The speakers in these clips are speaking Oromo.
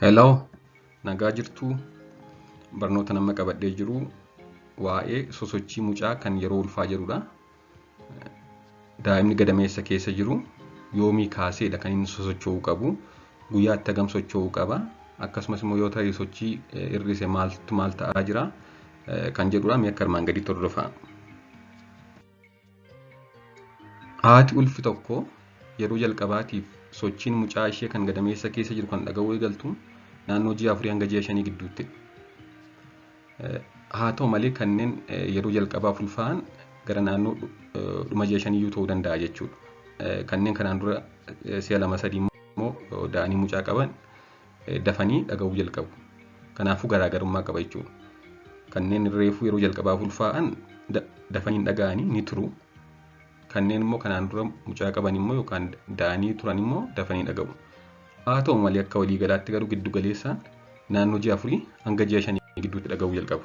Hello, nagaa jirtuu barnoota nama qabadhee jiru waa'ee sosochii mucaa kan yeroo ulfaa jedhudha. Daa'imni gadameessa keessa jiru yoomii kaaseedha kan inni sosocho'uu qabu, guyyaatti hagam socho'uu qaba, akkasumas immoo yoo ta'e sochii hir'ise maal ta'aa jira kan jedhudha. Mee akka armaan gadiitti hordofaa. Haati ulfi tokko yeroo jalqabaatiif sochiin mucaa ishee kan gadameessa keessa jiru kan dhaga'uu eegaltu naannoo ji'a 4 hanga ji'a 5 gidduutti. Haa ta'u malee kanneen yeroo jalqabaaf ulfaa'an gara naannoo dhuma ji'a 5 ta'uu danda'a jechuudha. Kanneen kanaan dura si'a 2-3 immoo da'anii mucaa qaban dafanii dhaga'uu jalqabu. Kanaafuu garaagarummaa qaba jechuudha. Kanneen reefuu yeroo jalqabaaf ulfaa'an dafanii hin dhaga'anii ni turu. Kanneen immoo kanaan dura mucaa qaban immoo yookaan da'anii turan immoo dafanii dhaga'u. Haa ta'u malee akka walii galaatti garuu giddu galeessaan naannoo ji'a 4 hanga ji'a 5 gidduutti dhaga'uu jalqabu.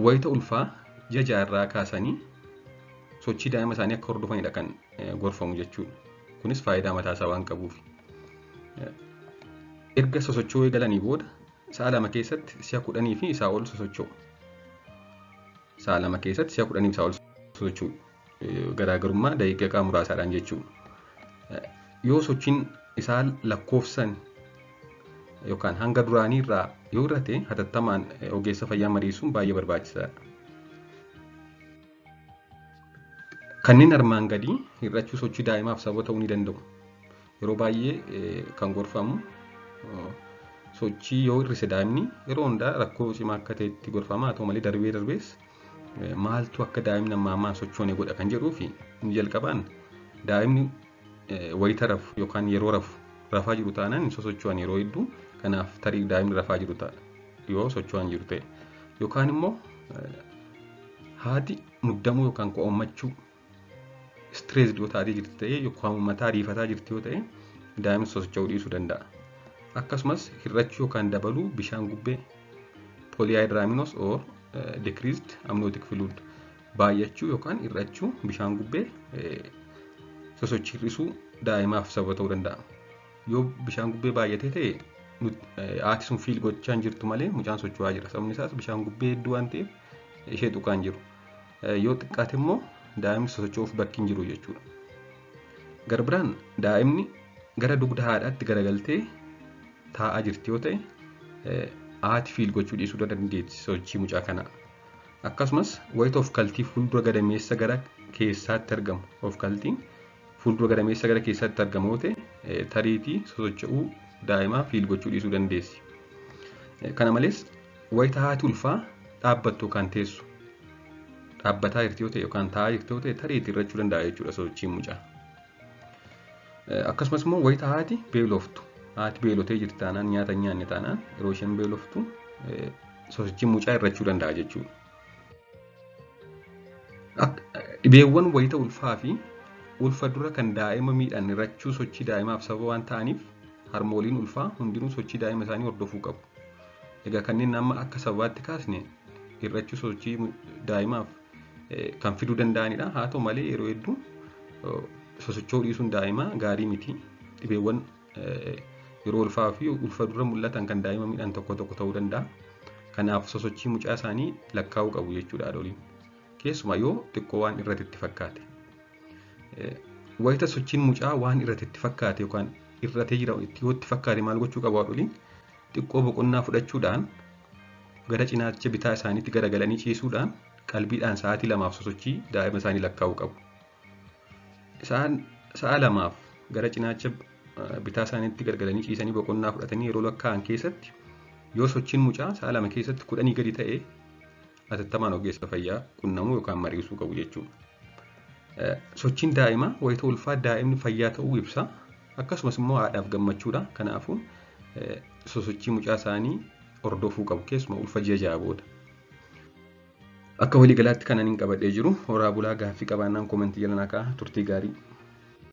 Wayita ulfaa ji'a 6 irraa kaasanii sochii daa'ima isaanii akka hordofanidha kan gorfamu jechuudha. Kunis faayidaa mataa isaa waan qabuuf. Erga sosocho'uu eegalanii booda sa'a 2 keessatti si'a 10 fi isaa ol sosocho'u. Sa'a 2 keessatti si'a 10 fi isaa ol sosocho'u. Garaagarummaa daqiiqaa muraasaadhaan jechuudha. Yoo sochiin isaa lakkoofsan yookaan hanga duraanii irraa yoo hir'ate hatattamaan ogeessa fayyaa mariisuun baay'ee barbaachisaadha. Kanneen armaan gadii hir'achuu sochii daa'imaaf sababa ta'uu ni danda'u. Yeroo baay'ee kan gorfamu sochii yoo hir'ise daa'imni yeroo hundaa rakkoo cimaa akka ta'etti gorfama. Haa ta'u malee darbees maaltu akka daa'imni ammaan sochoone godha kan jedhuu fi inni jalqabaan daa'imni wayita rafu yookaan yeroo rafaa jiru taanaan sosocho'an yeroo hedduu. Kanaaf tarii daa'imni rafaa jiru yoo socho'an jiru ta'e yookaan immoo haati muddamuu yookaan qo'ammachuu stress yoo taatee jirti ta'e yookaan mataa riifataa jirti yoo ta'e daa'imni sosocho'uu dhiisuu danda'a. Akkasumas hir'achuu yookaan dabaluu bishaan gubbee polyhydramnios or decreased amniotic fluid baay'achuu yookaan hir'achuu bishaan gubbee sosochii hir'isuu daa'imaaf sababa ta'uu danda'a. Yoo bishaan gubbee baay'atee ta'e haati sun fiil gochaa hin jirtu malee mucaan socho'aa jira. Sababni isaas bishaan gubbee hedduu waan ta'eef ishee tuqaa hin jiru. Yoo xiqqaate immoo daa'imni sosocho'uuf bakki hin jiru jechuudha. Gara biraan daa'imni gara dugda haadhaatti garagaltee taa'aa jirti yoo ta'e haati fiil gochuu dhiisuu dandeetti sochii mucaa kanaa. Akkasumas wayita of kaltii fuuldura gadameessa gara keessaatti argamu. Of kaltiin fuuldura gadameessa gara keessaatti argamu yoo ta'e tariitii sosocho'uu daa'imaa fiil gochuu dhiisuu dandeessi. Kana malees wayita haati ulfaa dhaabbattu yookaan teessu dhaabbataa jirti yoo ta'e yookaan taa'aa jirti yoo ta'e tariitii hir'achuu danda'a jechuudha sochiin mucaa. Akkasumas immoo wayita haati beeloftu. Haati beelotee jirti taanaan nyaata hin nyaanne taanaan yeroo isheen beeloftu sochiin mucaa hir'achuu danda'a jechuudha. Dhibeewwan wayita ulfaa fi ulfa dura kan daa'ima miidhan hir'achuu sochii daa'imaaf sababa waan ta'aniif harmooliin ulfaa hundinuu sochii daa'ima isaanii hordofuu qabu. Egaa kanneen amma akka sababaatti kaasne hir'achuu sochii daa'imaaf kan fiduu danda'anidha. Haa ta'u malee yeroo hedduu sosocho'uu dhiisuun daa'imaa gaarii miti. Dhibeewwan yeroo ulfaa fi ulfa dura mul'atan kan daa'ima miidhan tokko ta'uu danda'a. Kanaaf sosochii mucaa isaanii lakkaa'uu qabu jechuudha haadholiin. Keessumaa yoo xiqqoo waan irratti itti fakkaate. Wayita sochiin mucaa waan irratti itti fakkaate yookaan irratee jira yoo itti fakkaate maal gochuu qabu haadholiin? Xiqqoo boqonnaa fudhachuudhaan gara cinaacha bitaa isaaniitti garagalanii ciisuudhaan qalbiidhaan sa'aatii 2 sosochii daa'ima isaanii lakkaa'uu qabu. Sa'a 2 gara cinaacha bitaa isaaniitti garagalanii ciisanii boqonnaa fudhatanii yeroo lakkaa'an keessatti yoo sochiin mucaa sa'a 2 keessatti 10 gadi ta'e hatattamaan ogeessa fayyaa qunnamuu yookaan mariisuu qabu jechuudha. Sochiin daa'imaa wayita ulfaa daa'imni fayyaa ta'uu ibsa. Akkasumas immoo haadhaaf gammachuudha. Kanaafuu sosochii mucaa isaanii hordofuu qabu keessumaa ulfa ji'a 6 booda. Akka waliigalaatti kanan hin qabadhee jiru horaa bulaa gaaffii qabaannaan koomentii jala naa kaa'a. Turtii gaarii.